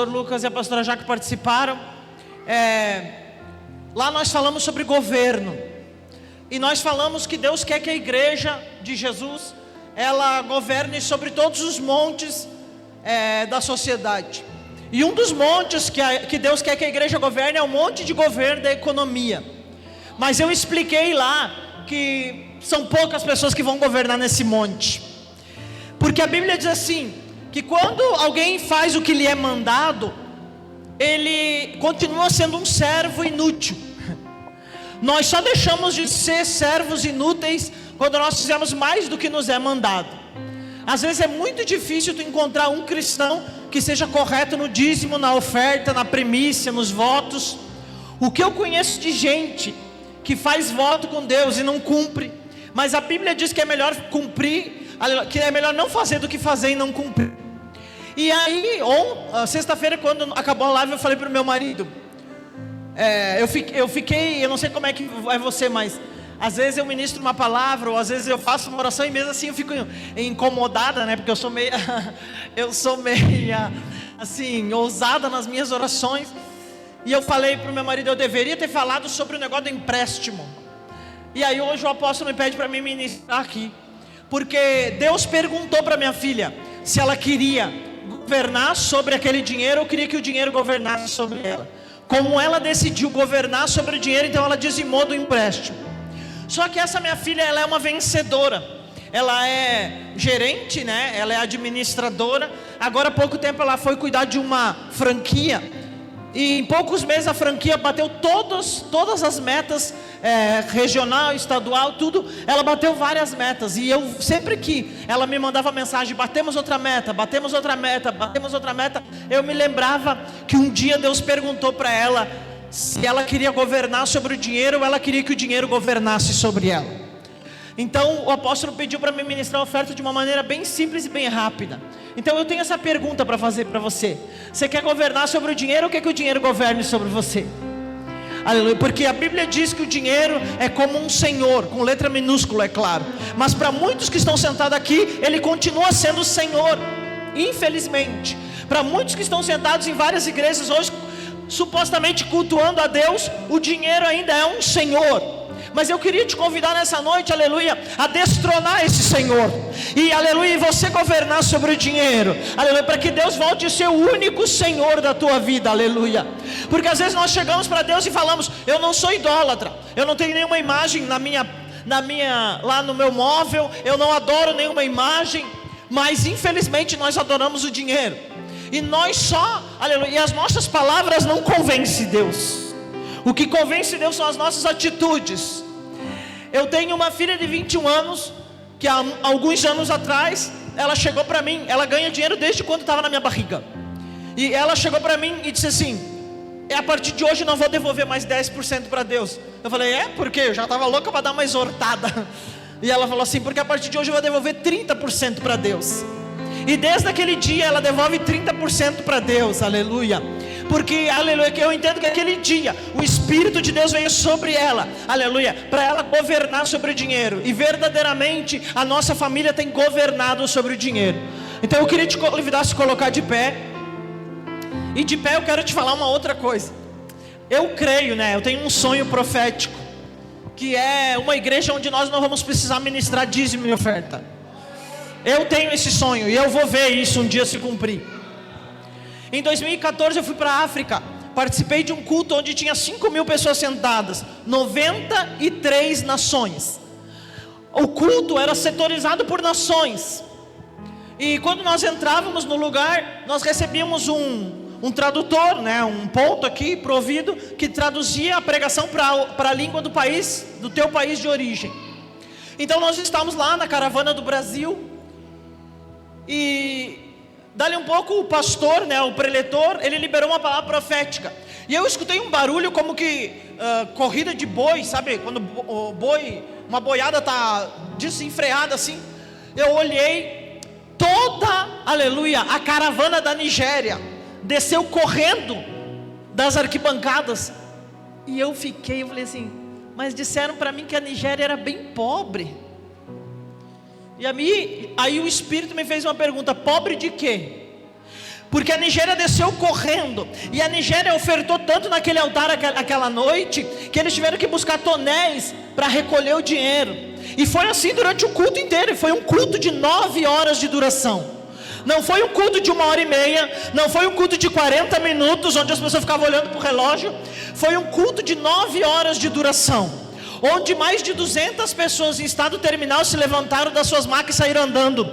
pastor Lucas e a pastora Jaque participaram. Lá nós falamos sobre governo. E nós falamos que Deus quer que a igreja de Jesus, ela governe sobre todos os montes da sociedade. E um dos montes que Deus quer que a igreja governe é o monte de governo da economia. Mas eu expliquei lá que são poucas pessoas que vão governar nesse monte. Porque a Bíblia diz assim, que quando alguém faz o que lhe é mandado, ele continua sendo um servo inútil. Nós só deixamos de ser servos inúteis quando nós fizemos mais do que nos é mandado. Às vezes é muito difícil tu encontrar um cristão que seja correto no dízimo, na oferta, na primícia, nos votos. O que eu conheço de gente que faz voto com Deus e não cumpre, mas a Bíblia diz que é melhor cumprir, que é melhor não fazer do que fazer e não cumprir. E aí, sexta-feira, quando acabou a live, eu falei para o meu marido, eu não sei como é que é você, mas às vezes eu ministro uma palavra, ou às vezes eu faço uma oração, e mesmo assim eu fico incomodada, né? Porque eu sou meia assim, ousada nas minhas orações. E eu falei para o meu marido, eu deveria ter falado sobre o negócio do empréstimo. E aí hoje o apóstolo me pede para mim ministrar aqui, porque Deus perguntou para minha filha se ela queria governar sobre aquele dinheiro, ou queria que o dinheiro governasse sobre ela. Como ela decidiu governar sobre o dinheiro, então ela dizimou do empréstimo. Só que essa minha filha, ela é uma vencedora. Ela é gerente, né? Ela é administradora. Agora há pouco tempo ela foi cuidar de uma franquia, e em poucos meses a franquia bateu todas as metas, regional, estadual, tudo. Ela bateu várias metas. E eu, sempre que ela me mandava mensagem, batemos outra meta, batemos outra meta, batemos outra meta, eu me lembrava que um dia Deus perguntou para ela se ela queria governar sobre o dinheiro, ou ela queria que o dinheiro governasse sobre ela. Então o apóstolo pediu para me ministrar a oferta de uma maneira bem simples e bem rápida. Então eu tenho essa pergunta para fazer para você: você quer governar sobre o dinheiro, ou quer que o dinheiro governe sobre você? Aleluia. Porque a Bíblia diz que o dinheiro é como um senhor, com letra minúscula, é claro. Mas para muitos que estão sentados aqui, ele continua sendo o senhor, infelizmente. Para muitos que estão sentados em várias igrejas hoje, supostamente cultuando a Deus, o dinheiro ainda é um senhor. Mas eu queria te convidar nessa noite, aleluia, a destronar esse senhor, e aleluia, você governar sobre o dinheiro, aleluia, para que Deus volte a ser o único senhor da tua vida, aleluia. Porque às vezes nós chegamos para Deus e falamos: eu não sou idólatra, eu não tenho nenhuma imagem lá no meu móvel, eu não adoro nenhuma imagem. Mas infelizmente nós adoramos o dinheiro, e aleluia, e as nossas palavras não convencem Deus. O que convence Deus são as nossas atitudes. Eu tenho uma filha de 21 anos, que há alguns anos atrás, ela chegou para mim, ela ganha dinheiro desde quando estava na minha barriga. E ela chegou para mim e disse assim: a partir de hoje eu não vou devolver mais 10% para Deus. Eu falei: por quê? Eu já estava louca para dar uma exortada. E ela falou assim: porque a partir de hoje eu vou devolver 30% para Deus. E desde aquele dia ela devolve 30% para Deus, aleluia. Porque, aleluia, que eu entendo que aquele dia o Espírito de Deus veio sobre ela, aleluia, para ela governar sobre o dinheiro. E verdadeiramente a nossa família tem governado sobre o dinheiro. Então eu queria te convidar a se colocar de pé. E de pé eu quero te falar uma outra coisa. Eu creio, né, eu tenho um sonho profético, que é uma igreja onde nós não vamos precisar ministrar dízimo e oferta. Eu tenho esse sonho, e eu vou ver isso um dia se cumprir. Em 2014 eu fui para a África, participei de um culto onde tinha 5.000 pessoas sentadas, 93 nações. O culto era setorizado por nações. E quando nós entrávamos no lugar, nós recebíamos um tradutor, né, um ponto aqui provido, que traduzia a pregação para a língua do país, do teu país de origem. Então nós estávamos lá na caravana do Brasil, e dali um pouco o pastor, né, o preletor, ele liberou uma palavra profética. E eu escutei um barulho como que corrida de boi, sabe? Quando o boi, uma boiada está desenfreada assim. Eu olhei, aleluia, a caravana da Nigéria desceu correndo das arquibancadas. E eu falei assim: mas disseram para mim que a Nigéria era bem pobre. E aí o Espírito me fez uma pergunta: pobre de quê? porque a Nigéria desceu correndo, e a Nigéria ofertou tanto naquele altar aquela noite, que eles tiveram que buscar tonéis para recolher o dinheiro. E foi assim durante o culto inteiro. E foi um culto de 9 horas de duração. Não foi um culto de 1h30, não foi um culto de 40 minutos, onde as pessoas ficavam olhando para o relógio. Foi um culto de 9 horas de duração, onde mais de 200 pessoas em estado terminal se levantaram das suas macas e saíram andando,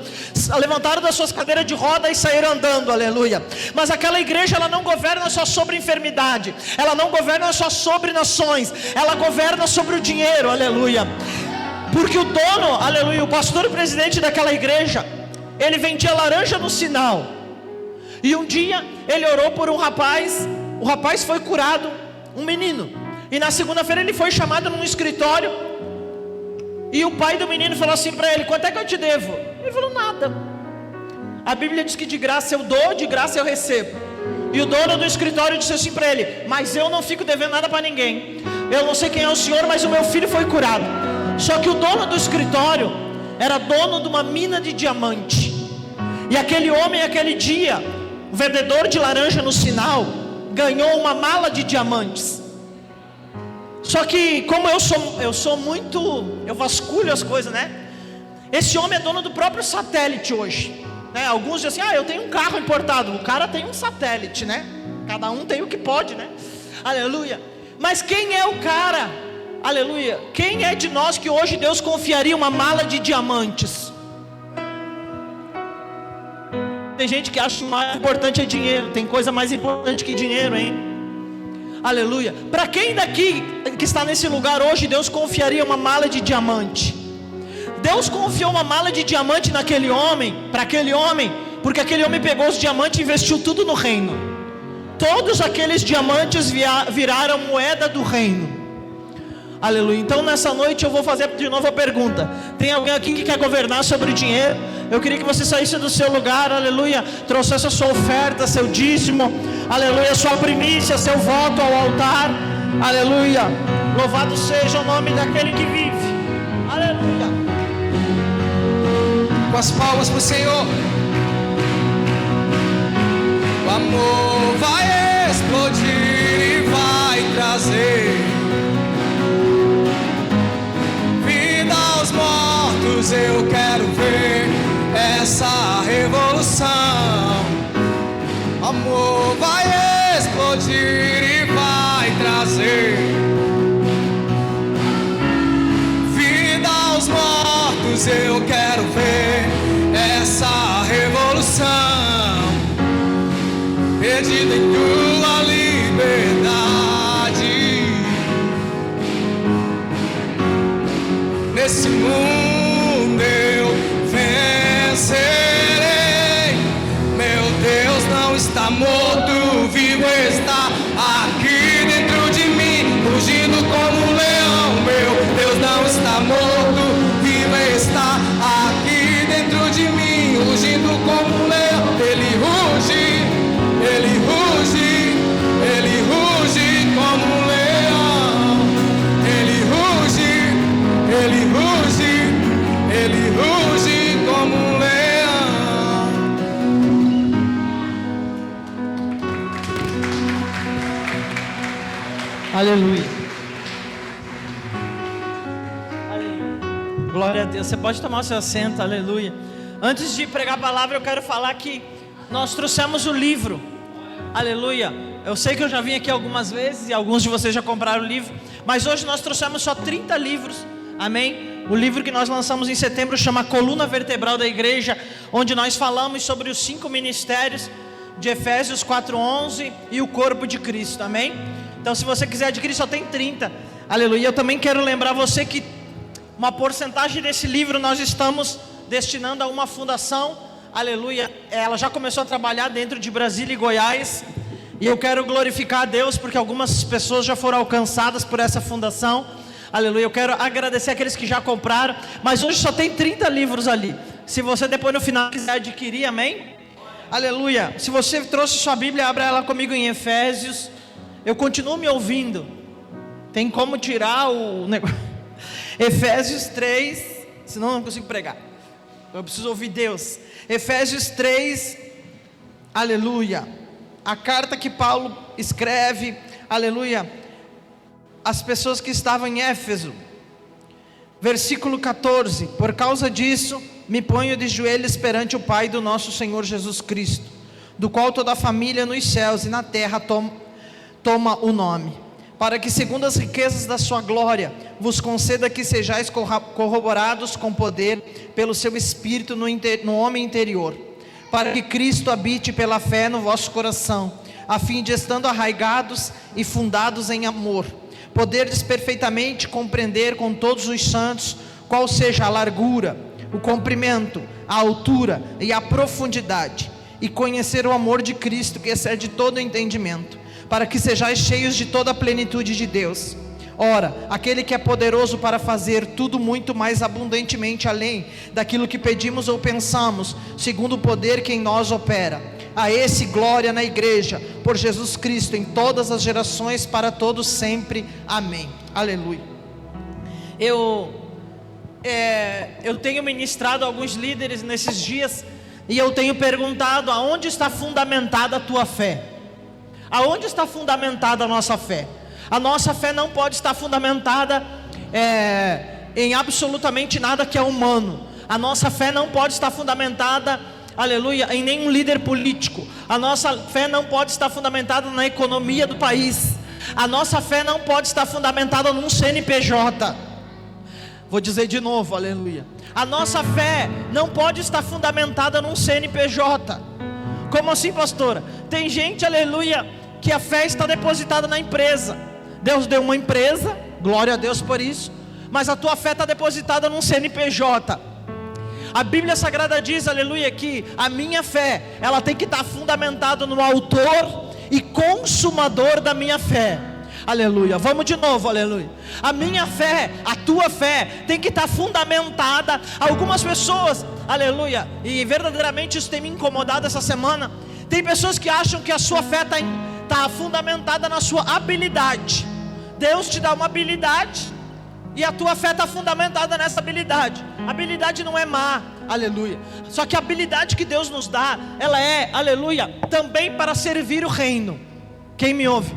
levantaram das suas cadeiras de roda e saíram andando, aleluia. Mas aquela igreja, ela não governa só sobre enfermidade, ela não governa só sobre nações, ela governa sobre o dinheiro, aleluia. Porque o dono, aleluia, o pastor e presidente daquela igreja, ele vendia laranja no sinal. E um dia ele orou por um rapaz, o rapaz foi curado, um menino. E na segunda-feira ele foi chamado num escritório, e o pai do menino falou assim para ele: quanto é que eu te devo? Ele falou: nada. A Bíblia diz que de graça eu dou, de graça eu recebo. E o dono do escritório disse assim para ele: mas eu não fico devendo nada para ninguém. Eu não sei quem é o senhor, mas o meu filho foi curado. Só que o dono do escritório era dono de uma mina de diamante. E aquele homem, aquele dia, o vendedor de laranja no sinal, ganhou uma mala de diamantes. Só que como eu sou muito, eu vasculho as coisas, né? Esse homem é dono do próprio satélite hoje, né? Alguns dizem assim: eu tenho um carro importado. O cara tem um satélite, né? Cada um tem o que pode, né? Aleluia. Mas quem é o cara? Aleluia. Quem é de nós que hoje Deus confiaria uma mala de diamantes? Tem gente que acha que o mais importante é dinheiro. Tem coisa mais importante que dinheiro, hein? Aleluia. Para quem daqui que está nesse lugar hoje Deus confiaria uma mala de diamante? Deus confiou uma mala de diamante naquele homem, para aquele homem, porque aquele homem pegou os diamantes e investiu tudo no reino. Todos aqueles diamantes viraram moeda do reino. Aleluia. Então nessa noite eu vou fazer de novo a pergunta: tem alguém aqui que quer governar sobre o dinheiro? Eu queria que você saísse do seu lugar, aleluia, trouxesse a sua oferta, seu dízimo, aleluia, sua primícia, seu voto ao altar, aleluia. Louvado seja o nome daquele que vive, aleluia. Com as palmas pro Senhor. O amor vai explodir e vai trazer vida aos mortos. Eu quero ver essa revolução. O amor vai explodir e vai trazer vida aos mortos. Eu quero ver essa revolução, perdida em tua liberdade. Nesse mundo eu vencerei. Meu Deus não está morto, vivo está aqui dentro de mim, rugindo como um leão. Meu Deus não está morto, vivo está aqui dentro de mim, rugindo como um leão. Ele ruge, ele ruge, ele ruge como um leão. Ele ruge, ele ruge, ele ruge como um leão. Aleluia. Aleluia. Glória a Deus. Você pode tomar o seu assento, aleluia. Antes de pregar a palavra, eu quero falar que nós trouxemos o livro, aleluia. Eu sei que eu já vim aqui algumas vezes e alguns de vocês já compraram o livro, mas hoje nós trouxemos só 30 livros, amém? O livro que nós lançamos em setembro chama Coluna Vertebral da Igreja, onde nós falamos sobre os 5 ministérios de Efésios 4:11 e o corpo de Cristo, amém? Então se você quiser adquirir, só tem 30, aleluia. Eu também quero lembrar você que uma porcentagem desse livro nós estamos destinando a uma fundação, aleluia. Ela já começou a trabalhar dentro de Brasília e Goiás, e eu quero glorificar a Deus porque algumas pessoas já foram alcançadas por essa fundação, aleluia. Eu quero agradecer aqueles que já compraram, mas hoje só tem 30 livros ali. Se você depois no final quiser adquirir, amém? Aleluia. Se você trouxe sua Bíblia, abra ela comigo em Efésios. Eu continuo me ouvindo, tem como tirar o negócio? Efésios 3, senão eu não consigo pregar. Eu preciso ouvir Deus. Efésios 3, aleluia, a carta que Paulo escreve, aleluia, às pessoas que estavam em Éfeso. Versículo 14: por causa disso, me ponho de joelhos perante o Pai do nosso Senhor Jesus Cristo, do qual toda a família nos céus e na terra toma o nome, para que segundo as riquezas da sua glória, vos conceda que sejais corroborados com poder, pelo seu Espírito no homem interior, para que Cristo habite pela fé no vosso coração, a fim de, estando arraigados e fundados em amor, poderdes perfeitamente compreender com todos os santos, qual seja a largura, o comprimento, a altura e a profundidade, e conhecer o amor de Cristo, que excede todo o entendimento, para que sejais cheios de toda a plenitude de Deus. Ora, aquele que é poderoso para fazer tudo muito mais abundantemente além daquilo que pedimos ou pensamos, segundo o poder que em nós opera, a esse glória na igreja, por Jesus Cristo, em todas as gerações, para todos sempre. Amém. Aleluia. Eu tenho ministrado a alguns líderes nesses dias, e eu tenho perguntado: aonde está fundamentada a tua fé? Aonde está fundamentada a nossa fé? A nossa fé não pode estar fundamentada em absolutamente nada que é humano. A nossa fé não pode estar fundamentada, aleluia, em nenhum líder político. A nossa fé não pode estar fundamentada na economia do país. A nossa fé não pode estar fundamentada num CNPJ. Vou dizer de novo, aleluia. A nossa fé não pode estar fundamentada num CNPJ. Como assim, pastora? Tem gente, aleluia, que a fé está depositada na empresa. Deus deu uma empresa, glória a Deus por isso, mas a tua fé está depositada num CNPJ. A Bíblia Sagrada diz, aleluia, que a minha fé, ela tem que estar fundamentada no autor e consumador da minha fé. Aleluia, vamos de novo, aleluia. A minha fé, a tua fé tem que estar fundamentada. Algumas pessoas, aleluia, e verdadeiramente isso tem me incomodado essa semana. Tem pessoas que acham que a sua fé está fundamentada na sua habilidade. Deus te dá uma habilidade e a tua fé está fundamentada nessa habilidade. A habilidade não é má, aleluia. Só que a habilidade que Deus nos dá, ela é, aleluia, também para servir o reino. Quem me ouve?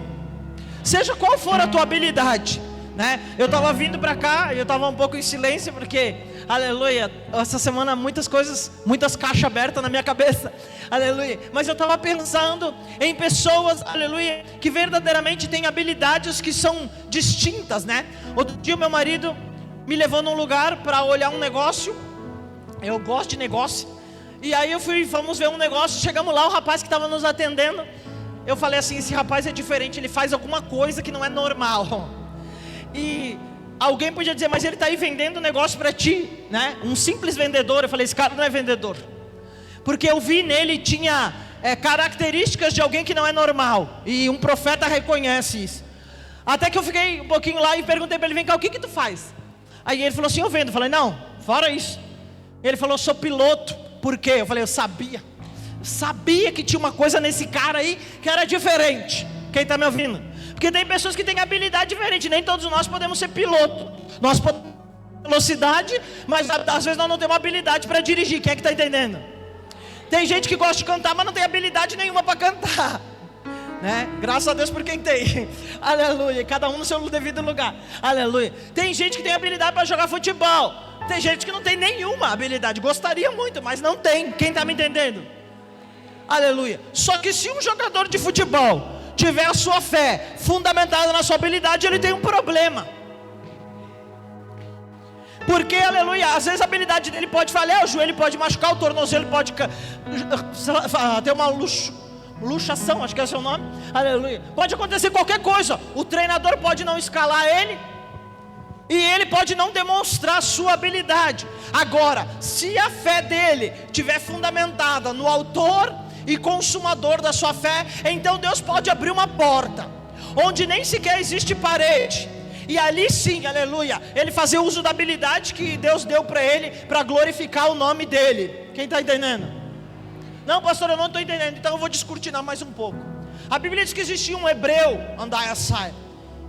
Seja qual for a tua habilidade, né? Eu estava vindo para cá e eu estava um pouco em silêncio porque, aleluia, essa semana muitas coisas, muitas caixas abertas na minha cabeça, aleluia. Mas eu estava pensando em pessoas, aleluia, que verdadeiramente têm habilidades que são distintas, né? Outro dia meu marido me levou num lugar para olhar um negócio. Eu gosto de negócio. E aí fomos ver um negócio. Chegamos lá, o rapaz que estava nos atendendo, eu falei assim: esse rapaz é diferente, ele faz alguma coisa que não é normal. E alguém podia dizer: mas ele está aí vendendo um negócio para ti, né? Um simples vendedor. Eu falei: esse cara não é vendedor, porque eu vi nele, tinha características de alguém que não é normal, e um profeta reconhece isso. Até que eu fiquei um pouquinho lá e perguntei para ele: vem cá, o que tu faz? Aí ele falou assim: eu vendo. Eu falei: não, fora isso. Ele falou: sou piloto. Por quê? Eu falei: eu sabia que tinha uma coisa nesse cara aí que era diferente. Quem está me ouvindo? Porque tem pessoas que têm habilidade diferente. Nem todos nós podemos ser piloto. Nós podemos ter velocidade, mas às vezes nós não temos habilidade para dirigir. Quem é que está entendendo? Tem gente que gosta de cantar, mas não tem habilidade nenhuma para cantar, né? Graças a Deus por quem tem. Aleluia. Cada um no seu devido lugar. Aleluia. Tem gente que tem habilidade para jogar futebol. Tem gente que não tem nenhuma habilidade. Gostaria muito, mas não tem. Quem está me entendendo? Aleluia. Só que se um jogador de futebol tiver a sua fé fundamentada na sua habilidade, ele tem um problema. Porque, aleluia, às vezes a habilidade dele pode falhar, o joelho pode machucar, o tornozelo pode ter uma luxação, acho que é o seu nome. Aleluia. Pode acontecer qualquer coisa. O treinador pode não escalar ele, e ele pode não demonstrar a sua habilidade. Agora, se a fé dele estiver fundamentada no autor e consumador da sua fé, então Deus pode abrir uma porta onde nem sequer existe parede, e ali sim, aleluia, ele fazer uso da habilidade que Deus deu para ele, para glorificar o nome dele. Quem está entendendo? Não, pastor, eu não estou entendendo, então eu vou descortinar mais um pouco. A Bíblia diz que existia um hebreu, Andai Assai,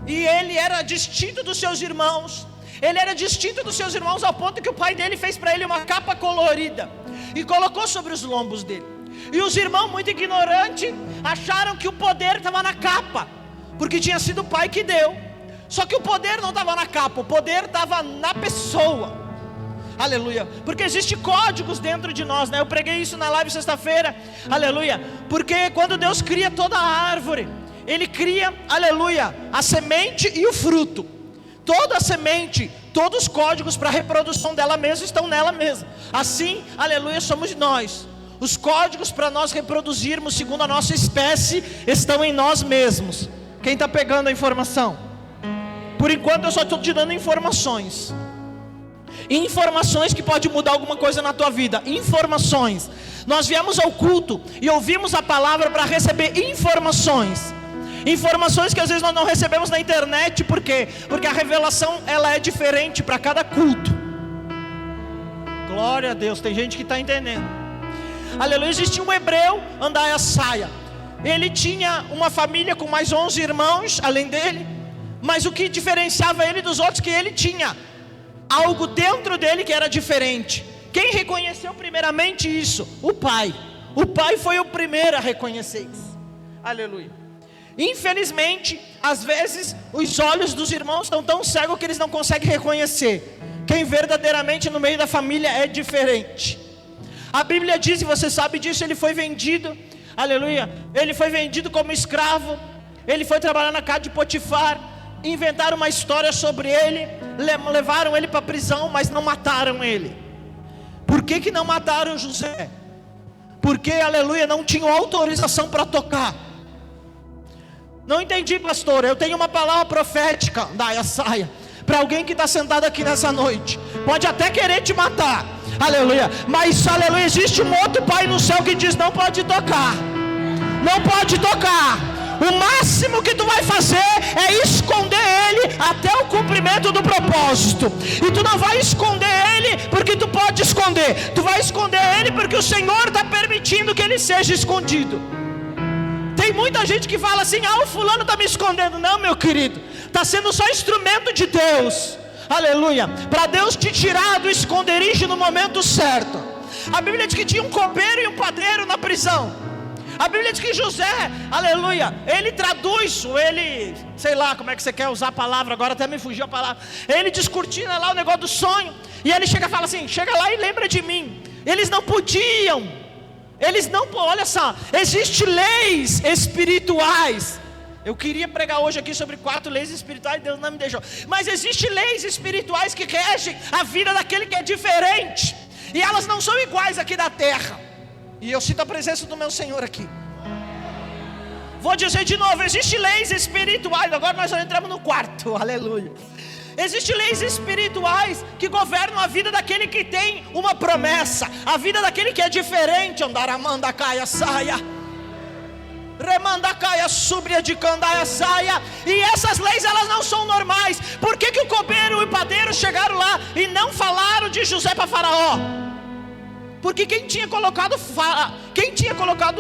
e ele era distinto dos seus irmãos. Ele era distinto dos seus irmãos ao ponto que o pai dele fez para ele uma capa colorida e colocou sobre os lombos dele. E os irmãos, muito ignorantes, acharam que o poder estava na capa, porque tinha sido o pai que deu. Só que o poder não estava na capa, o poder estava na pessoa. Aleluia. Porque existem códigos dentro de nós, né? Eu preguei isso na live sexta-feira. Aleluia. Porque quando Deus cria toda a árvore, Ele cria, aleluia, a semente e o fruto. Toda a semente, todos os códigos para a reprodução dela mesma estão nela mesma. Assim, aleluia, somos nós. Os códigos para nós reproduzirmos segundo a nossa espécie estão em nós mesmos. Quem está pegando a informação? Por enquanto eu só estou te dando informações. Informações que pode mudar alguma coisa na tua vida. Informações. Nós viemos ao culto e ouvimos a palavra para receber informações. Informações que às vezes nós não recebemos na internet. Por quê? Porque a revelação ela é diferente para cada culto. Glória a Deus, tem gente que está entendendo. Aleluia. Existia um hebreu, Andaia Saia. Ele tinha uma família com mais 11 irmãos além dele. Mas o que diferenciava ele dos outros, que ele tinha algo dentro dele que era diferente. Quem reconheceu primeiramente isso? O pai. O pai foi o primeiro a reconhecer isso. Aleluia. Infelizmente, às vezes os olhos dos irmãos estão tão cegos que eles não conseguem reconhecer quem verdadeiramente no meio da família é diferente. A Bíblia diz, e você sabe disso, ele foi vendido. Aleluia. Ele foi vendido como escravo. Ele foi trabalhar na casa de Potifar. Inventaram uma história sobre ele, levaram ele para a prisão, mas não mataram ele. Por que não mataram José? Porque, aleluia, não tinham autorização para tocar. Não entendi, pastor. Eu tenho uma palavra profética da Saia para alguém que está sentado aqui nessa noite. Pode até querer te matar, aleluia, mas, aleluia, existe um outro pai no céu que diz: não pode tocar. Não pode tocar. O máximo que tu vai fazer é esconder ele até o cumprimento do propósito. E tu não vai esconder ele porque tu pode esconder. Tu vai esconder ele porque o Senhor está permitindo que ele seja escondido. Tem muita gente que fala assim: o fulano está me escondendo. Não, meu querido, está sendo só instrumento de Deus. Aleluia. Para Deus te tirar do esconderijo no momento certo. A Bíblia diz que tinha um copeiro e um padeiro na prisão. A Bíblia diz que José, aleluia, ele traduz, ele, sei lá como é que você quer usar a palavra, agora até me fugiu a palavra. Ele descortina lá o negócio do sonho, e ele chega e fala assim: chega lá e lembra de mim. Eles não podiam, olha só, existem leis espirituais. Eu queria pregar hoje aqui sobre 4 leis espirituais, Deus não me deixou. Mas existem leis espirituais que regem a vida daquele que é diferente, e elas não são iguais aqui da terra. E eu sinto a presença do meu Senhor aqui. Vou dizer de novo: existem leis espirituais. Agora nós já entramos no quarto, aleluia. Existem leis espirituais que governam a vida daquele que tem uma promessa, a vida daquele que é diferente. Andaramanda caia saia, remanda caia súbria de candaia saia. E essas leis elas não são normais. Por que o copeiro e o padeiro chegaram lá e não falaram de José para Faraó? Porque quem tinha colocado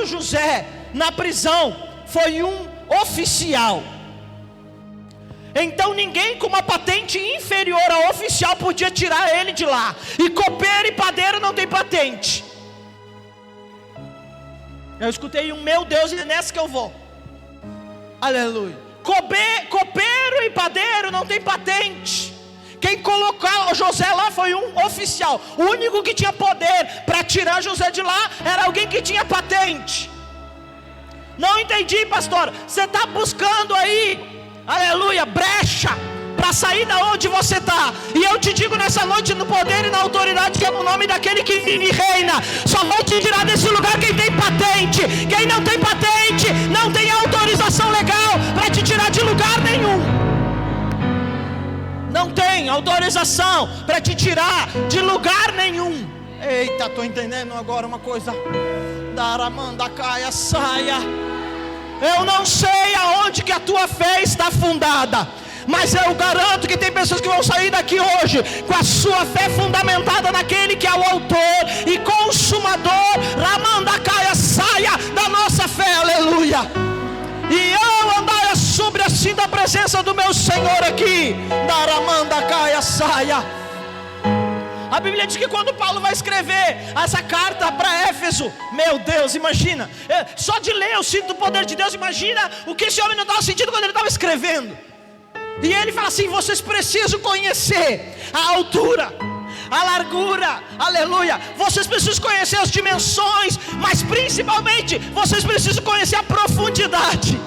José na prisão foi um oficial. Então ninguém com uma patente inferior ao oficial podia tirar ele de lá. E copeiro e padeiro não tem patente. Eu escutei meu Deus, e é nessa que eu vou. Aleluia. Copeiro e padeiro não tem patente. Quem colocou José lá foi um oficial. O único que tinha poder para tirar José de lá era alguém que tinha patente. Não entendi, pastor. Você está buscando aí, aleluia, brecha para sair da onde você está. E eu te digo nessa noite, no poder e na autoridade que é no nome daquele que vive e reina, só vai te tirar desse lugar quem tem patente. Quem não tem patente não tem autorização legal para te tirar de lugar nenhum. Não tem autorização para te tirar de lugar nenhum. Eita, estou entendendo agora uma coisa. Daramanda caia saia. Eu não sei aonde que a tua fé está fundada, mas eu garanto que tem pessoas que vão sair daqui hoje com a sua fé fundamentada naquele que é o autor e consumador, Ramanda caia saia, da nossa fé, aleluia. E eu andar sobre assim da presença do meu Senhor aqui. Daramanda caia saia. A Bíblia diz que quando Paulo vai escrever essa carta para Éfeso, meu Deus, imagina, só de ler eu sinto o poder de Deus. Imagina o que esse homem não estava sentindo quando ele estava escrevendo. E ele fala assim: vocês precisam conhecer a altura, a largura, aleluia. Vocês precisam conhecer as dimensões, mas principalmente vocês precisam conhecer a profundidade.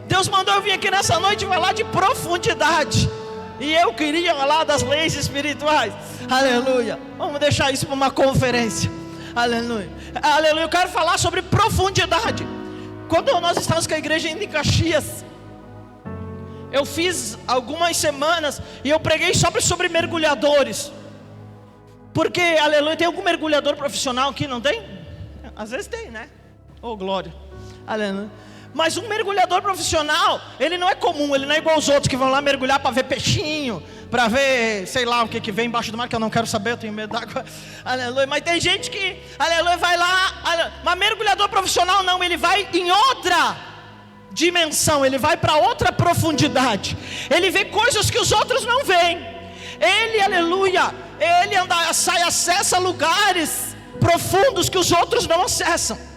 Deus mandou eu vir aqui nessa noite falar de profundidade. E eu queria falar das leis espirituais. Aleluia. Vamos deixar isso para uma conferência. Aleluia. Aleluia. Eu quero falar sobre profundidade. Quando nós estávamos com a igreja indo em Caxias, eu fiz algumas semanas e eu preguei sobre mergulhadores. Porque, aleluia, tem algum mergulhador profissional aqui, não tem? Às vezes tem, né? Oh, glória. Aleluia. Mas um mergulhador profissional, ele não é comum, ele não é igual aos outros que vão lá mergulhar para ver peixinho, para ver, sei lá, o que vem embaixo do mar, que eu não quero saber, eu tenho medo d'água. Aleluia. Mas tem gente que, aleluia, vai lá, aleluia. Mas mergulhador profissional não, ele vai em outra dimensão, ele vai para outra profundidade. Ele vê coisas que os outros não veem. Ele, aleluia, ele acessa lugares profundos que os outros não acessam.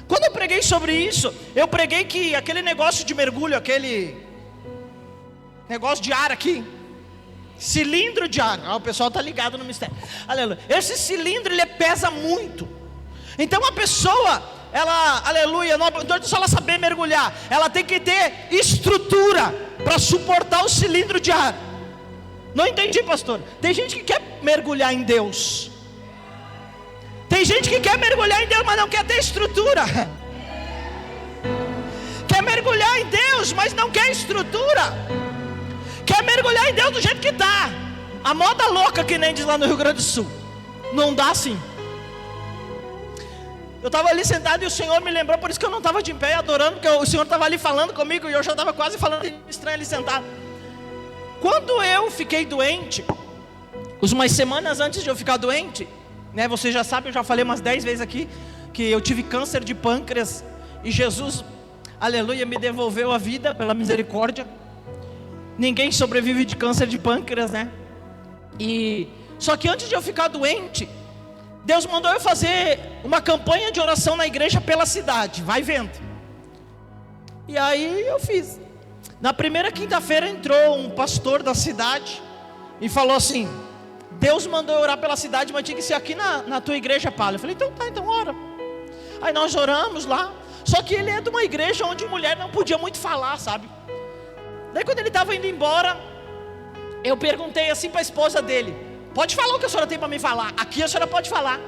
Quando eu preguei sobre isso, eu preguei que aquele negócio de mergulho, aquele negócio de ar aqui, cilindro de ar, o pessoal está ligado no mistério, aleluia. Esse cilindro, ele pesa muito. Então a pessoa, ela, aleluia, não adianta só ela saber mergulhar, ela tem que ter estrutura para suportar o cilindro de ar. Não entendi, pastor. Tem gente que quer mergulhar em Deus. Tem gente que quer mergulhar em Deus, mas não quer ter estrutura. Quer mergulhar em Deus, mas não quer estrutura. Quer mergulhar em Deus do jeito que está. A moda louca, que nem diz lá no Rio Grande do Sul. Não dá assim. Eu estava ali sentado e o Senhor me lembrou, por isso que eu não estava de pé adorando, porque o Senhor estava ali falando comigo e eu já estava quase falando estranho ali sentado. Quando eu fiquei doente, umas semanas antes de eu ficar doente, né, você já sabe, eu já falei umas 10 vezes aqui, que eu tive câncer de pâncreas, e Jesus, aleluia, me devolveu a vida pela misericórdia. Ninguém sobrevive de câncer de pâncreas, né? Só que antes de eu ficar doente, Deus mandou eu fazer uma campanha de oração na igreja pela cidade, vai vendo. E aí eu fiz. Na primeira quinta-feira entrou um pastor da cidade e falou assim: Deus mandou orar pela cidade, mas tinha que ser aqui na tua igreja, Paulo. Eu falei: então tá, então ora. Aí nós oramos lá. Só que ele é de uma igreja onde mulher não podia muito falar, sabe? Daí quando ele estava indo embora, eu perguntei assim para a esposa dele: pode falar o que a senhora tem para me falar, aqui a senhora pode falar.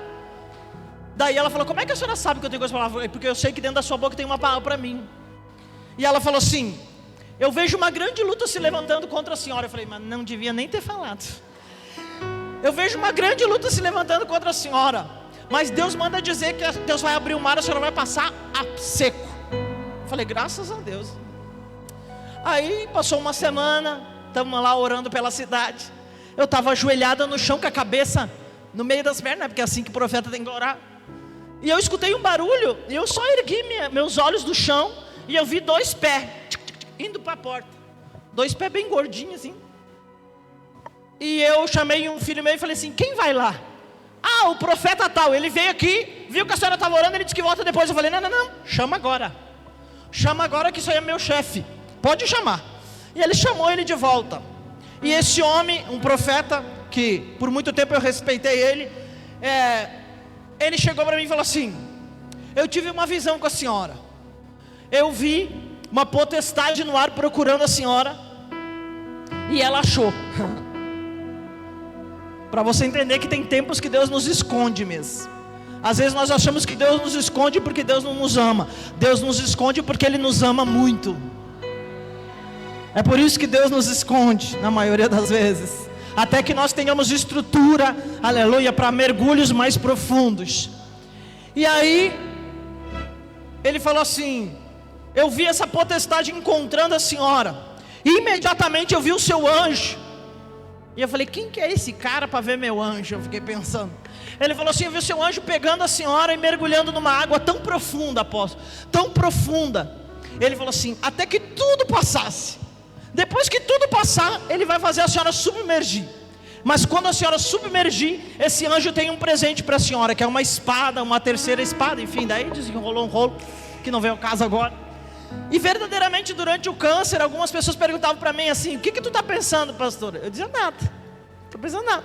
Daí ela falou: como é que a senhora sabe que eu tenho coisa para falar? Porque eu sei que dentro da sua boca tem uma palavra para mim. E ela falou assim: eu vejo uma grande luta se levantando contra a senhora. Eu falei: mas não devia nem ter falado. Eu vejo uma grande luta se levantando contra a senhora, mas Deus manda dizer que Deus vai abrir o mar, a senhora vai passar a seco. Eu falei: graças a Deus. Aí passou uma semana, estamos lá orando pela cidade. Eu estava ajoelhada no chão com a cabeça no meio das pernas, porque é assim que o profeta tem que orar. E eu escutei um barulho, e eu só ergui meus olhos do chão, e eu vi 2 pés indo para a porta. 2 pés bem gordinhos assim. E eu chamei um filho meu e falei assim: quem vai lá? Ah, o profeta tal. Ele veio aqui, viu que a senhora estava orando, ele disse que volta depois. Eu falei: não, chama agora. Chama agora que isso aí é meu chefe. Pode chamar. E ele chamou ele de volta. E esse homem, um profeta, que por muito tempo eu respeitei ele, ele chegou para mim e falou assim: eu tive uma visão com a senhora. Eu vi uma potestade no ar procurando a senhora, e ela achou. Para você entender que tem tempos que Deus nos esconde mesmo. Às vezes nós achamos que Deus nos esconde porque Deus não nos ama. Deus nos esconde porque Ele nos ama muito. É por isso que Deus nos esconde, na maioria das vezes, até que nós tenhamos estrutura, aleluia, para mergulhos mais profundos. E aí ele falou assim: eu vi essa potestade encontrando a senhora, e imediatamente eu vi o seu anjo. E eu falei: quem que é esse cara para ver meu anjo? Eu fiquei pensando. Ele falou assim: eu vi o seu anjo pegando a senhora e mergulhando numa água tão profunda, apóstolo, tão profunda. Ele falou assim: até que tudo passasse. Depois que tudo passar, ele vai fazer a senhora submergir. Mas quando a senhora submergir, esse anjo tem um presente para a senhora, que é uma espada, uma terceira espada, enfim, daí desenrolou um rolo, que não veio ao caso agora. E verdadeiramente durante o câncer, algumas pessoas perguntavam para mim assim: o que tu está pensando, pastor? Eu dizia: nada, não estou pensando nada.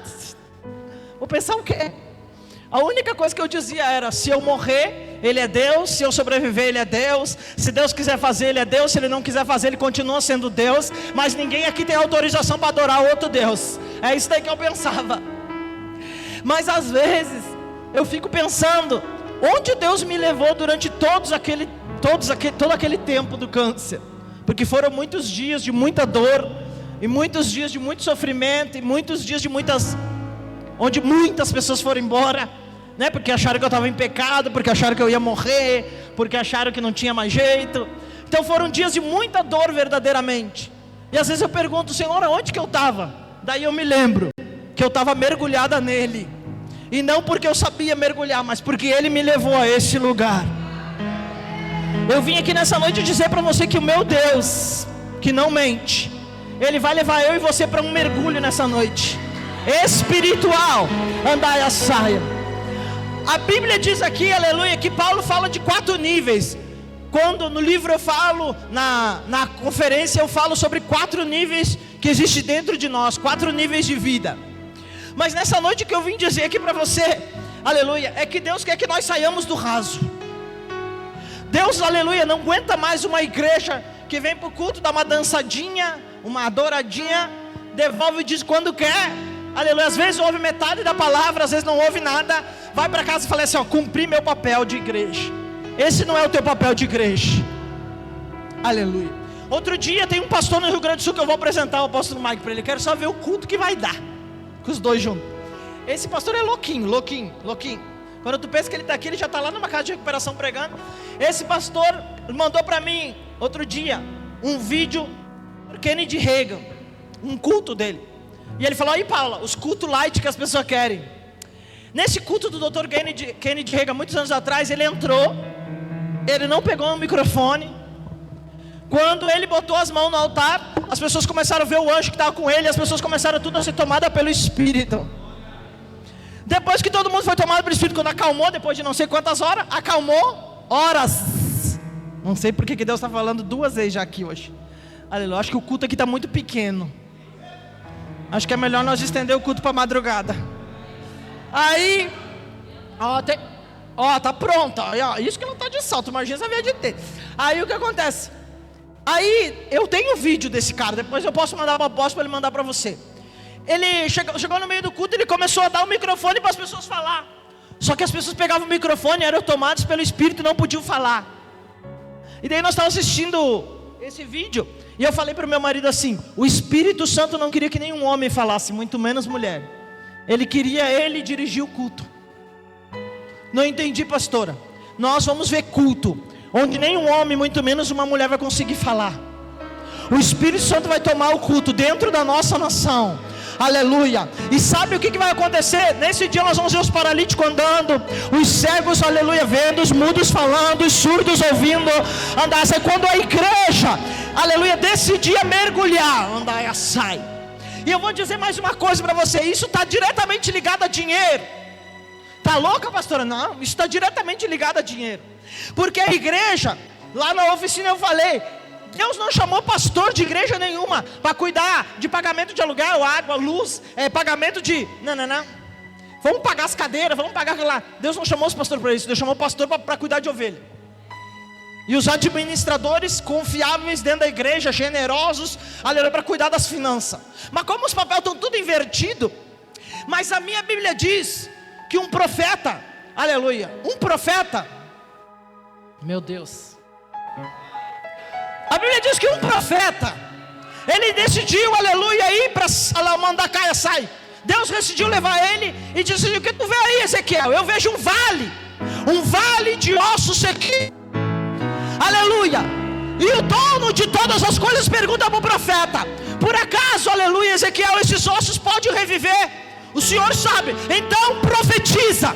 Vou pensar o quê? A única coisa que eu dizia era: se eu morrer, Ele é Deus. Se eu sobreviver, Ele é Deus. Se Deus quiser fazer, Ele é Deus. Se Ele não quiser fazer, Ele continua sendo Deus. Mas ninguém aqui tem autorização para adorar outro Deus. É isso daí que eu pensava. Mas às vezes eu fico pensando: onde Deus me levou durante todo aquele tempo do câncer? Porque foram muitos dias de muita dor, e muitos dias de muito sofrimento, e muitos dias de onde muitas pessoas foram embora, né? Porque acharam que eu estava em pecado, porque acharam que eu ia morrer, porque acharam que não tinha mais jeito. Então foram dias de muita dor verdadeiramente. E às vezes eu pergunto: Senhor, onde que eu estava? Daí eu me lembro que eu estava mergulhada nele. E não porque eu sabia mergulhar, mas porque Ele me levou a esse lugar. Eu vim aqui nessa noite dizer para você que o meu Deus, que não mente, Ele vai levar eu e você para um mergulho nessa noite espiritual. Andai a saia. A Bíblia diz aqui, aleluia, que Paulo fala de 4 níveis. Quando no livro eu falo, na conferência eu falo sobre 4 níveis que existem dentro de nós, 4 níveis de vida. Mas nessa noite que eu vim dizer aqui para você, aleluia, é que Deus quer que nós saiamos do raso. Deus, aleluia, não aguenta mais uma igreja que vem para o culto, dá uma dançadinha, uma adoradinha, devolve e diz quando quer. Aleluia, às vezes ouve metade da palavra, às vezes não ouve nada. Vai para casa e fala assim: ó, cumpri meu papel de igreja. Esse não é o teu papel de igreja. Aleluia. Outro dia tem um pastor no Rio Grande do Sul que eu vou apresentar o apóstolo Mike para ele. Quero só ver o culto que vai dar com os dois juntos. Esse pastor é louquinho. Quando tu pensa que ele está aqui, ele já está lá numa casa de recuperação pregando. Esse pastor mandou para mim outro dia um vídeo do Kennedy Reagan, um culto dele. E ele falou: aí Paula, os cultos light que as pessoas querem. Nesse culto do Dr. Kennedy Reagan, muitos anos atrás, ele entrou, ele não pegou o microfone. Quando ele botou as mãos no altar, as pessoas começaram a ver o anjo que estava com ele, as pessoas começaram tudo a ser tomada pelo Espírito. Depois que todo mundo foi tomado pelo Espírito, quando acalmou, depois de não sei quantas horas, acalmou horas. Não sei porque que Deus está falando 2 vezes já aqui hoje. Aleluia, acho que o culto aqui está muito pequeno. Acho que é melhor nós estender o culto para madrugada. Aí, tá pronto. Isso que não está de salto, imagina se havia de ter. Aí o que acontece? Aí eu tenho vídeo desse cara, depois eu posso mandar para o apóstolo para ele mandar para você. Ele chegou no meio do culto, ele começou a dar o microfone para as pessoas falar. Só que as pessoas pegavam o microfone, eram tomadas pelo Espírito e não podiam falar. E daí nós estávamos assistindo esse vídeo, e eu falei para o meu marido assim: o Espírito Santo não queria que nenhum homem falasse, muito menos mulher. Ele queria ele dirigir o culto. Não entendi, pastora. Nós vamos ver culto onde nenhum homem, muito menos uma mulher vai conseguir falar. O Espírito Santo vai tomar o culto dentro da nossa nação. Aleluia. E sabe o que vai acontecer? Nesse dia nós vamos ver os paralíticos andando, os cegos, aleluia, vendo, os mudos falando, os surdos ouvindo, andar. Quando a igreja, aleluia, decidir mergulhar, andar e sai. E eu vou dizer mais uma coisa para você: isso está diretamente ligado a dinheiro. Tá louca, pastora? Não, isso está diretamente ligado a dinheiro. Porque a igreja, lá na oficina eu falei, Deus não chamou pastor de igreja nenhuma para cuidar de pagamento de aluguel, água, luz, pagamento de... Não. Vamos pagar as cadeiras, vamos pagar lá. Deus não chamou os pastores para isso. Deus chamou o pastor para cuidar de ovelha. E os administradores confiáveis dentro da igreja, generosos, aleluia, para cuidar das finanças. Mas como os papéis estão tudo invertido, mas a minha Bíblia diz que um profeta, aleluia, meu Deus, a Bíblia diz que um profeta, ele decidiu, aleluia, ir para mandar caia, sai. Deus decidiu levar ele e disse: o que tu vê aí, Ezequiel? Eu vejo um vale de ossos secos. Aleluia. E o dono de todas as coisas pergunta para o profeta: por acaso, aleluia, Ezequiel, esses ossos podem reviver? O Senhor sabe, então profetiza.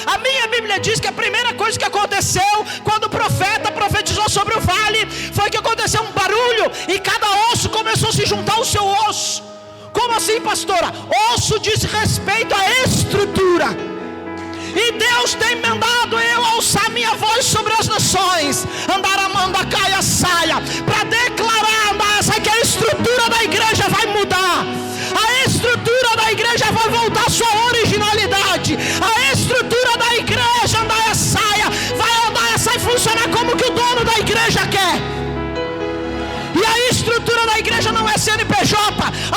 A minha Bíblia diz que a primeira coisa que aconteceu quando o profeta profetizou sobre o vale foi que aconteceu um barulho e cada osso começou a se juntar ao seu osso. Como assim, pastora? Osso diz respeito à estrutura. E Deus tem mandado eu alçar minha voz sobre as nações, andar a manda, caia, saia, para declarar, andar, que a estrutura da igreja vai mudar. A estrutura da igreja vai voltar à sua originalidade. A estrutura da igreja, andar a saia, vai andar a saia, funcionar como que o dono da igreja quer. E a estrutura da igreja não é CNPJ,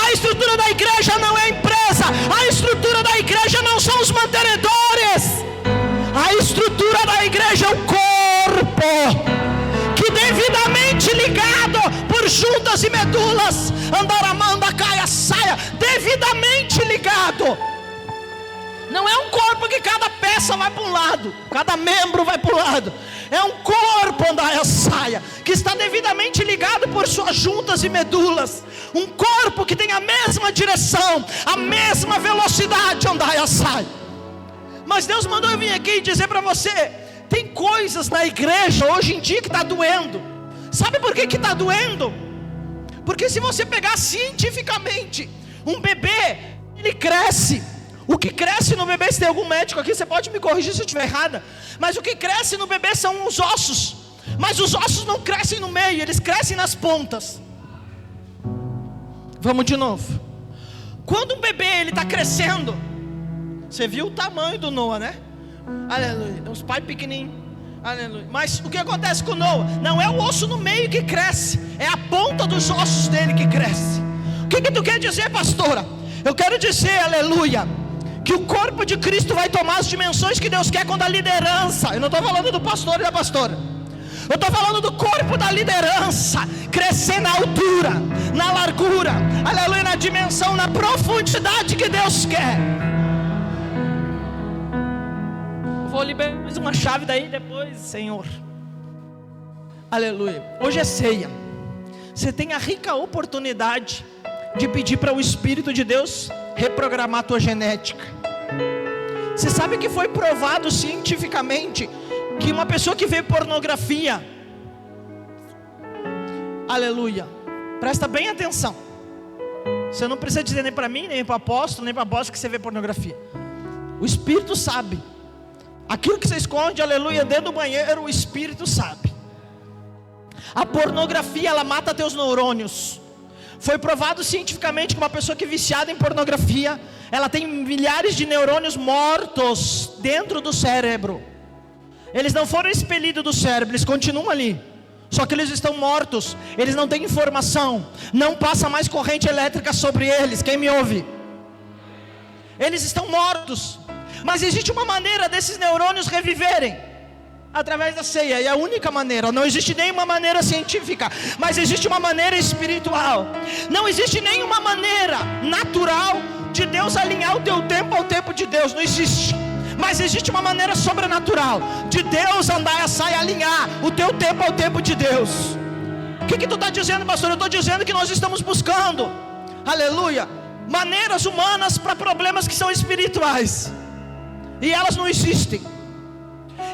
a estrutura da igreja não é empresa, a estrutura da igreja não são os mantenedores. A estrutura da igreja é o corpo, que devidamente ligado por juntas e medulas, andar a manda, caia, saia, devidamente ligado. Não é um corpo que cada peça vai para um lado, cada membro vai para um lado. É um corpo, andar a saia, que está devidamente ligado por suas juntas e medulas. Um corpo que tem a mesma direção, a mesma velocidade, andar a saia. Mas Deus mandou eu vir aqui dizer para você: tem coisas na igreja hoje em dia que está doendo. Sabe por que está doendo? Porque se você pegar cientificamente, um bebê, ele cresce. O que cresce no bebê, se tem algum médico aqui, você pode me corrigir se eu estiver errada, mas o que cresce no bebê são os ossos. Mas os ossos não crescem no meio, eles crescem nas pontas. Vamos de novo. Quando um bebê ele está crescendo, você viu o tamanho do Noah, né? Aleluia, os pais pequenininhos. Aleluia. Mas o que acontece com Noah? Não é o osso no meio que cresce, é a ponta dos ossos dele que cresce. O que tu quer dizer, pastora? Eu quero dizer, aleluia, que o corpo de Cristo vai tomar as dimensões que Deus quer quando a liderança, eu não estou falando do pastor e da pastora, eu estou falando do corpo da liderança crescer na altura, na largura, aleluia, na dimensão, na profundidade que Deus quer. Vou liberar mais uma chave daí depois, Senhor. Aleluia. Hoje é ceia. Você tem a rica oportunidade de pedir para o Espírito de Deus reprogramar a tua genética. Você sabe que foi provado cientificamente que uma pessoa que vê pornografia, aleluia, presta bem atenção. Você não precisa dizer nem para mim, nem para o apóstolo, nem para a apóstolo que você vê pornografia. O Espírito sabe. Aquilo que você esconde, aleluia, dentro do banheiro, o Espírito sabe. A pornografia, ela mata teus neurônios. Foi provado cientificamente que uma pessoa que é viciada em pornografia, ela tem milhares de neurônios mortos dentro do cérebro. Eles não foram expelidos do cérebro, eles continuam ali. Só que eles estão mortos, eles não têm informação, não passa mais corrente elétrica sobre eles. Quem me ouve? Eles estão mortos. Mas existe uma maneira desses neurônios reviverem, através da ceia. E a única maneira, não existe nenhuma maneira científica, mas existe uma maneira espiritual. Não existe nenhuma maneira natural de Deus alinhar o teu tempo ao tempo de Deus. Não existe. Mas existe uma maneira sobrenatural de Deus andar a saia, alinhar o teu tempo ao tempo de Deus. O que tu está dizendo, pastor? Eu estou dizendo que nós estamos buscando, aleluia, maneiras humanas para problemas que são espirituais, e elas não existem.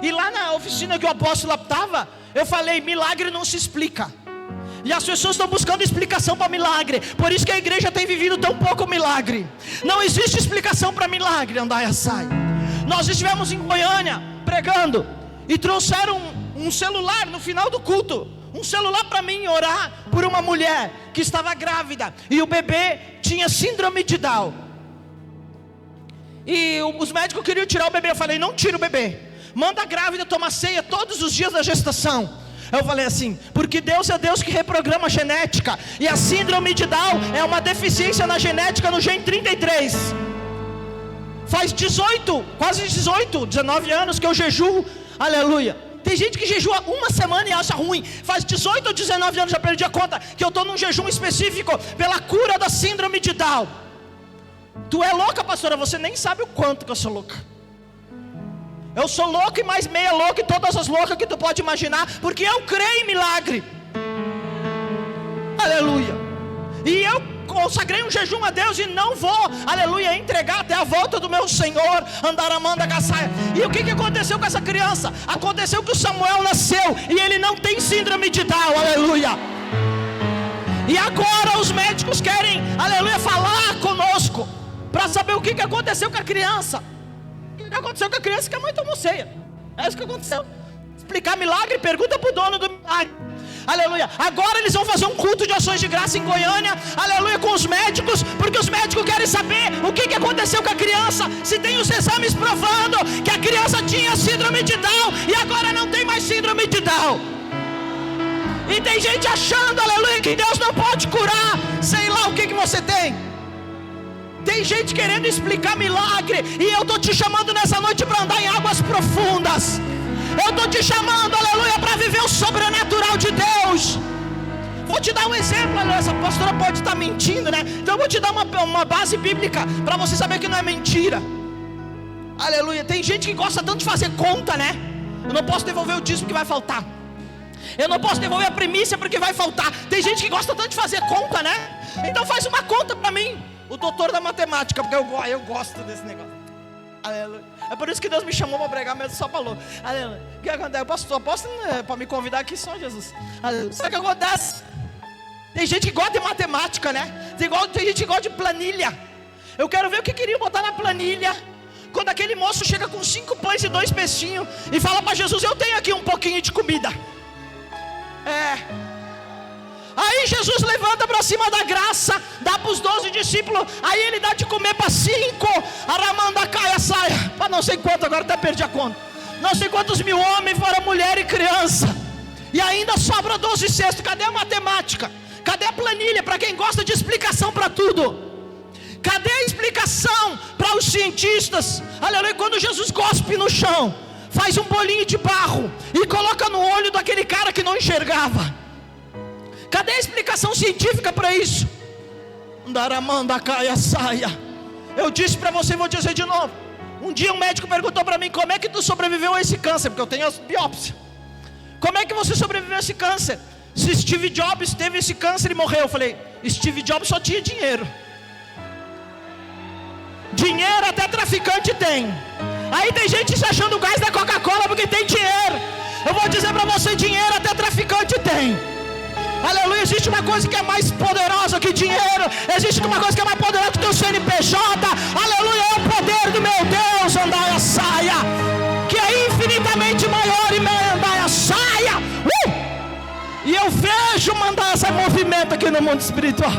E lá na oficina que o apóstolo estava, eu falei: milagre não se explica. E as pessoas estão buscando explicação para milagre. Por isso que a igreja tem vivido tão pouco milagre. Não existe explicação para milagre, andar e sai. Nós estivemos em Goiânia pregando, e trouxeram um celular no final do culto. Um celular para mim orar por uma mulher que estava grávida, e o bebê tinha síndrome de Down. E os médicos queriam tirar o bebê. Eu falei: não tira o bebê, manda a grávida tomar ceia todos os dias da gestação. Eu falei assim, porque Deus é Deus que reprograma a genética, e a síndrome de Down é uma deficiência na genética, no gene 33. Faz 19 anos que eu jejuo, aleluia. Tem gente que jejua uma semana e acha ruim. Faz 18 ou 19 anos, já perdi a conta, que eu estou num jejum específico pela cura da síndrome de Down. Tu é louca, pastora? Você nem sabe o quanto que eu sou louca. Eu sou louco e mais meia louca, e todas as loucas que tu pode imaginar, porque eu creio em milagre. Aleluia. E eu consagrei um jejum a Deus, e não vou, aleluia, entregar até a volta do meu Senhor, andar a manda caçaia. E o que aconteceu com essa criança? Aconteceu que o Samuel nasceu, e ele não tem síndrome de Down, aleluia. E agora os médicos querem, aleluia, falar conosco, para saber o que aconteceu com a criança. O que aconteceu com a criança que a mãe tomou ceia. É isso que aconteceu. Explicar milagre, pergunta para o dono do milagre. Aleluia. Agora eles vão fazer um culto de ações de graça em Goiânia, aleluia, com os médicos, porque os médicos querem saber o que aconteceu com a criança. Se tem os exames provando que a criança tinha síndrome de Down, e agora não tem mais síndrome de Down. E tem gente achando, aleluia, que Deus não pode curar, sei lá o que você tem. Tem gente querendo explicar milagre, e eu estou te chamando nessa noite para andar em águas profundas. Eu estou te chamando, aleluia, para viver o sobrenatural de Deus. Vou te dar um exemplo, aleluia. Essa pastora pode estar mentindo, né? Então eu vou te dar uma base bíblica, para você saber que não é mentira. Aleluia. Tem gente que gosta tanto de fazer conta, né? Eu não posso devolver o dízimo que vai faltar. Eu não posso devolver a primícia porque vai faltar. Tem gente que gosta tanto de fazer conta, né? Então faz uma conta para mim, o doutor da matemática, porque eu gosto desse negócio. Aleluia. É por isso que Deus me chamou para pregar, mesmo só falou. Aleluia. O que acontece? Eu posso para me convidar aqui só Jesus. Aleluia. Sabe o que acontece? Tem gente que gosta de matemática, né? Tem gente que gosta de planilha. Eu quero ver o que queria botar na planilha. Quando aquele moço chega com 5 pães e 2 peixinhos e fala para Jesus: eu tenho aqui um pouquinho de comida. Aí Jesus levanta para cima da graça, dá para os 12 discípulos, aí ele dá de comer para 5, aramanda caia saia, para não sei quanto, agora até perdi a conta, não sei quantos mil homens, fora mulher e criança, e ainda sobra 12 cestos. Cadê a matemática? Cadê a planilha para quem gosta de explicação para tudo? Cadê a explicação para os cientistas? Aleluia. Quando Jesus cospe no chão, faz um bolinho de barro e coloca no olho daquele cara que não enxergava. Cadê a explicação científica para isso? Daramanda caia saia. Eu disse para você, vou dizer de novo. Um dia um médico perguntou para mim: como é que tu sobreviveu a esse câncer? Porque eu tenho as biópsias. Como é que você sobreviveu a esse câncer? Se Steve Jobs teve esse câncer e morreu. Eu falei: Steve Jobs só tinha dinheiro. Dinheiro até traficante tem. Aí tem gente se achando o gás da Coca-Cola porque tem dinheiro. Eu vou dizer para você: dinheiro até traficante tem. Aleluia. Existe uma coisa que é mais poderosa que dinheiro. Existe uma coisa que é mais poderosa que o teu CNPJ. Aleluia. É o poder do meu Deus, Andaia Saia, que é infinitamente maior e Andaia Saia. E eu vejo mandar esse movimento aqui no mundo espiritual.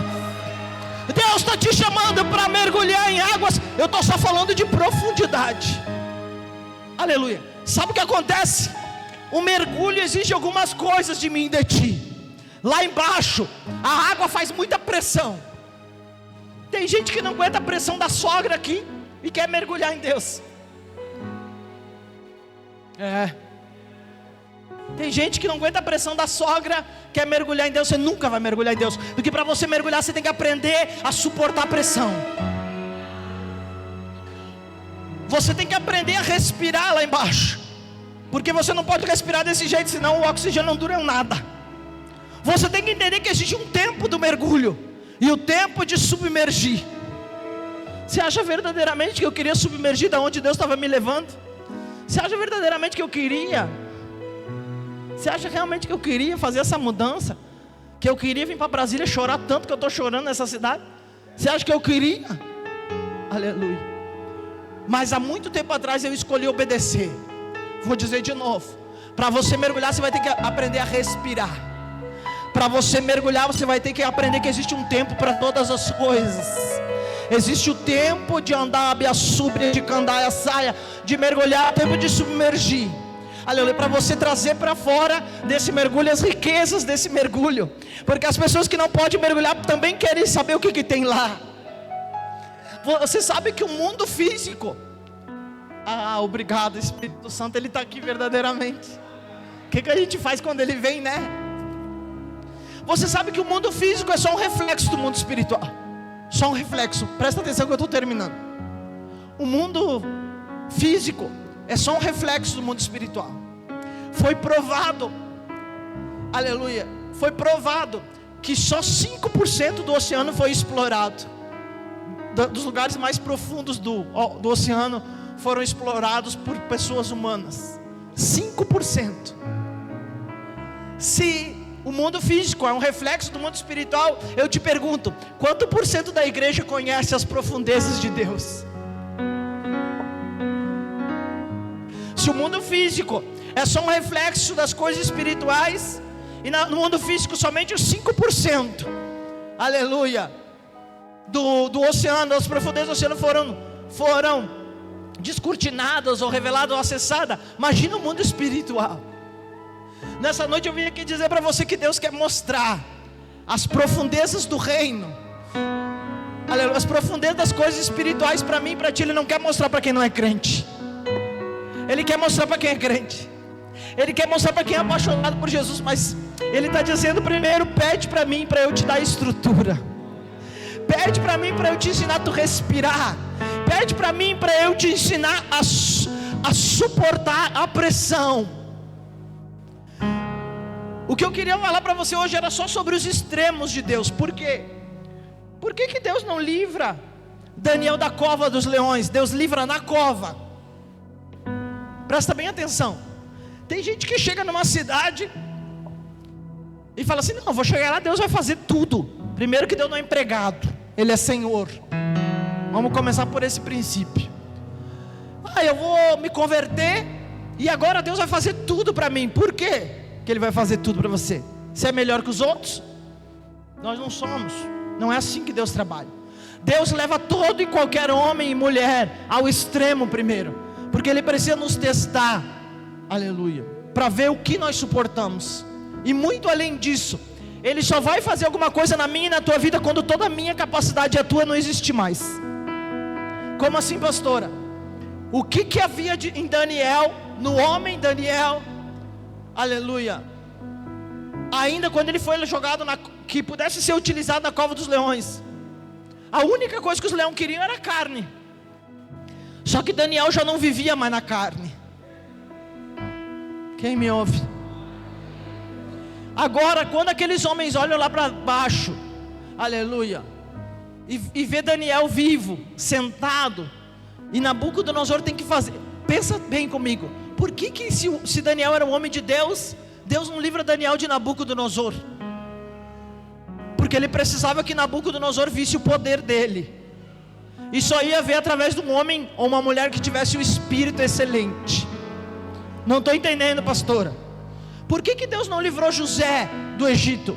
Deus está te chamando para mergulhar em águas. Eu estou só falando de profundidade. Aleluia. Sabe o que acontece? O mergulho exige algumas coisas de mim e de ti. Lá embaixo, a água faz muita pressão. Tem gente que não aguenta a pressão da sogra aqui e quer mergulhar em Deus. Tem gente que não aguenta a pressão da sogra, quer mergulhar em Deus. Você nunca vai mergulhar em Deus, porque para você mergulhar você tem que aprender a suportar a pressão. Você tem que aprender a respirar lá embaixo, porque você não pode respirar desse jeito, senão o oxigênio não dura nada. Você tem que entender que existe um tempo do mergulho e o tempo de submergir. Você acha verdadeiramente que eu queria submergir da onde Deus estava me levando? Você acha verdadeiramente que eu queria? Você acha realmente que eu queria fazer essa mudança? Que eu queria vir para Brasília chorar tanto que eu estou chorando nessa cidade? Você acha que eu queria? Aleluia. Mas há muito tempo atrás eu escolhi obedecer. Vou dizer de novo: para você mergulhar você vai ter que aprender a respirar. Para você mergulhar você vai ter que aprender que existe um tempo para todas as coisas. Existe o tempo de andar a biaçúbria, de candaia saia, de mergulhar, o tempo de submergir. Aleluia. Para você trazer para fora desse mergulho as riquezas desse mergulho, porque as pessoas que não podem mergulhar também querem saber o que tem lá. Você sabe que o mundo físico, obrigado Espírito Santo, Ele está aqui verdadeiramente. O que a gente faz quando Ele vem, né? Você sabe que o mundo físico é só um reflexo do mundo espiritual. Só um reflexo. Presta atenção que eu estou terminando. O mundo físico é só um reflexo do mundo espiritual. Foi provado, aleluia, foi provado que só 5% do oceano foi explorado. Dos lugares mais profundos do oceano foram explorados por pessoas humanas. 5%. Se O mundo físico é um reflexo do mundo espiritual. Eu te pergunto, quanto por cento da igreja conhece as profundezas de Deus? Se o mundo físico é só um reflexo das coisas espirituais, e no mundo físico somente os 5%, aleluia, do oceano, das profundezas do oceano foram descortinadas ou reveladas ou acessadas. Imagina o mundo espiritual. Nessa noite eu vim aqui dizer para você que Deus quer mostrar as profundezas do reino, aleluia, as profundezas das coisas espirituais para mim e para ti. Ele não quer mostrar para quem não é crente, Ele quer mostrar para quem é crente, Ele quer mostrar para quem é apaixonado por Jesus. Mas Ele está dizendo primeiro: pede para mim, para eu te dar estrutura. Pede para mim, para eu te ensinar a tu respirar. Pede para mim, para eu te ensinar a suportar a pressão. O que eu queria falar para você hoje era só sobre os extremos de Deus. Por quê? Por que Deus não livra Daniel da cova dos leões? Deus livra na cova. Presta bem atenção. Tem gente que chega numa cidade e fala assim: não, vou chegar lá, Deus vai fazer tudo. Primeiro que Deus não é empregado, Ele é Senhor. Vamos começar por esse princípio. Eu vou me converter e agora Deus vai fazer tudo para mim. Por quê que Ele vai fazer tudo para você? Você é melhor que os outros? Nós não somos. Não é assim que Deus trabalha. Deus leva todo e qualquer homem e mulher ao extremo primeiro, porque Ele precisa nos testar, aleluia, para ver o que nós suportamos. E muito além disso, Ele só vai fazer alguma coisa na minha e na tua vida quando toda a minha capacidade e a tua não existe mais. Como assim, pastora? O que havia em Daniel, no homem Daniel, aleluia, ainda quando ele foi jogado que pudesse ser utilizado na cova dos leões, a única coisa que os leões queriam era carne. Só que Daniel já não vivia mais na carne. Quem me ouve? Agora, quando aqueles homens olham lá para baixo, aleluia, e vê Daniel vivo, sentado, e Nabucodonosor tem que fazer, pensa bem comigo, por que se Daniel era um homem de Deus, Deus não livra Daniel de Nabucodonosor? Porque ele precisava que Nabucodonosor visse o poder dele, e só ia ver através de um homem ou uma mulher que tivesse um espírito excelente. Não estou entendendo, pastora. Por que Deus não livrou José do Egito?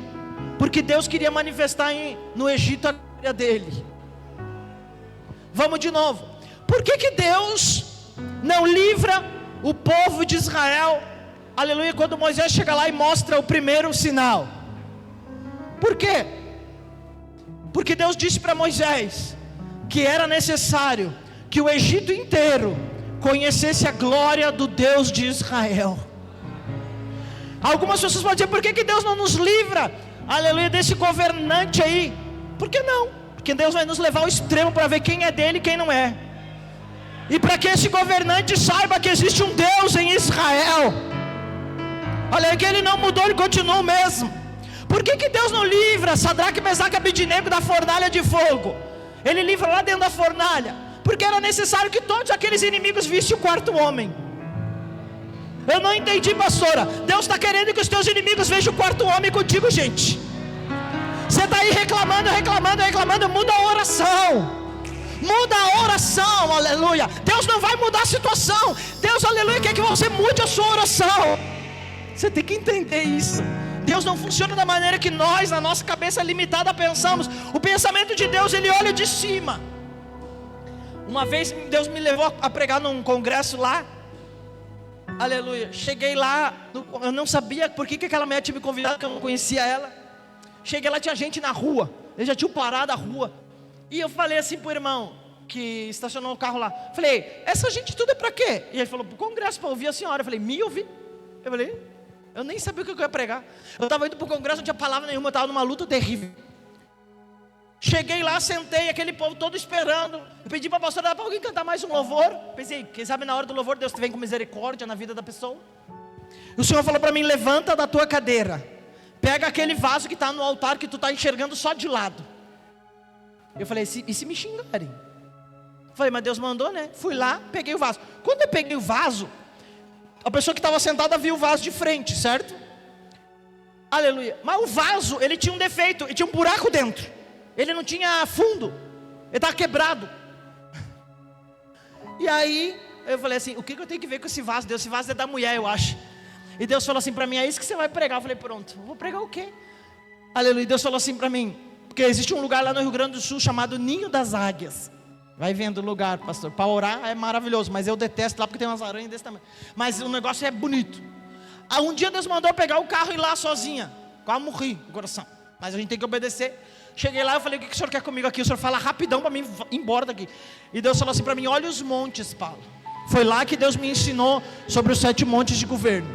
Porque Deus queria manifestar no Egito a glória dele. Vamos de novo. Por que Deus não livra o povo de Israel, aleluia, quando Moisés chega lá e mostra o primeiro sinal? Por quê? Porque Deus disse para Moisés que era necessário que o Egito inteiro conhecesse a glória do Deus de Israel. Algumas pessoas podem dizer: por que Deus não nos livra, aleluia, desse governante aí? Por que não? Porque Deus vai nos levar ao extremo para ver quem é dele e quem não é, e para que esse governante saiba que existe um Deus em Israel. Olha, que ele não mudou, ele continua o mesmo. Por que Deus não livra Sadraque, Mesaque e Abednego da fornalha de fogo? Ele livra lá dentro da fornalha porque era necessário que todos aqueles inimigos vissem o quarto homem. Eu não entendi, pastora. Deus está querendo que os teus inimigos vejam o quarto homem contigo, gente. Você está aí reclamando, muda a oração. Muda a oração, aleluia. Deus não vai mudar a situação. Deus, aleluia, quer que você mude a sua oração. Você tem que entender isso. Deus não funciona da maneira que nós, na nossa cabeça limitada, pensamos. O pensamento de Deus, Ele olha de cima. Uma vez Deus me levou a pregar num congresso lá, aleluia. Cheguei lá, eu não sabia por que aquela mulher tinha me convidado, porque eu não conhecia ela. Cheguei lá, tinha gente na rua, eles já tinham parado a rua. E eu falei assim pro irmão que estacionou o carro lá, falei: essa gente tudo é pra quê? E ele falou: pro congresso, para ouvir a senhora. Eu falei: me ouvir? Eu falei: eu nem sabia o que eu ia pregar. Eu estava indo pro congresso, não tinha palavra nenhuma, eu estava numa luta terrível. Cheguei lá, sentei, aquele povo todo esperando. Eu pedi para a pastora: dá para alguém cantar mais um louvor? Pensei, quem sabe na hora do louvor Deus vem com misericórdia na vida da pessoa. E o Senhor falou para mim: levanta da tua cadeira, pega aquele vaso que está no altar, que tu está enxergando só de lado. Eu falei: e se me xingarem? Falei: mas Deus mandou, né? Fui lá, peguei o vaso. Quando eu peguei o vaso, a pessoa que estava sentada viu o vaso de frente, certo? Aleluia. Mas o vaso, ele tinha um defeito, ele tinha um buraco dentro. Ele não tinha fundo, ele estava quebrado. E aí, eu falei assim, o que eu tenho que ver com esse vaso? Deus, esse vaso é da mulher, eu acho. E Deus falou assim para mim, é isso que você vai pregar. Eu falei, pronto, vou pregar o quê? Aleluia. E Deus falou assim para mim, porque existe um lugar lá no Rio Grande do Sul chamado Ninho das Águias. Vai vendo o lugar, pastor. Para orar é maravilhoso, mas eu detesto lá porque tem umas aranhas desse tamanho. Mas o negócio é bonito. Um dia Deus mandou eu pegar o carro e ir lá sozinha. Quase morri no coração. Mas a gente tem que obedecer. Cheguei lá, eu falei, o que o senhor quer comigo aqui? O senhor fala rapidão para mim ir embora daqui. E Deus falou assim para mim, olha os montes, Paulo. Foi lá que Deus me ensinou sobre os 7 montes de governo.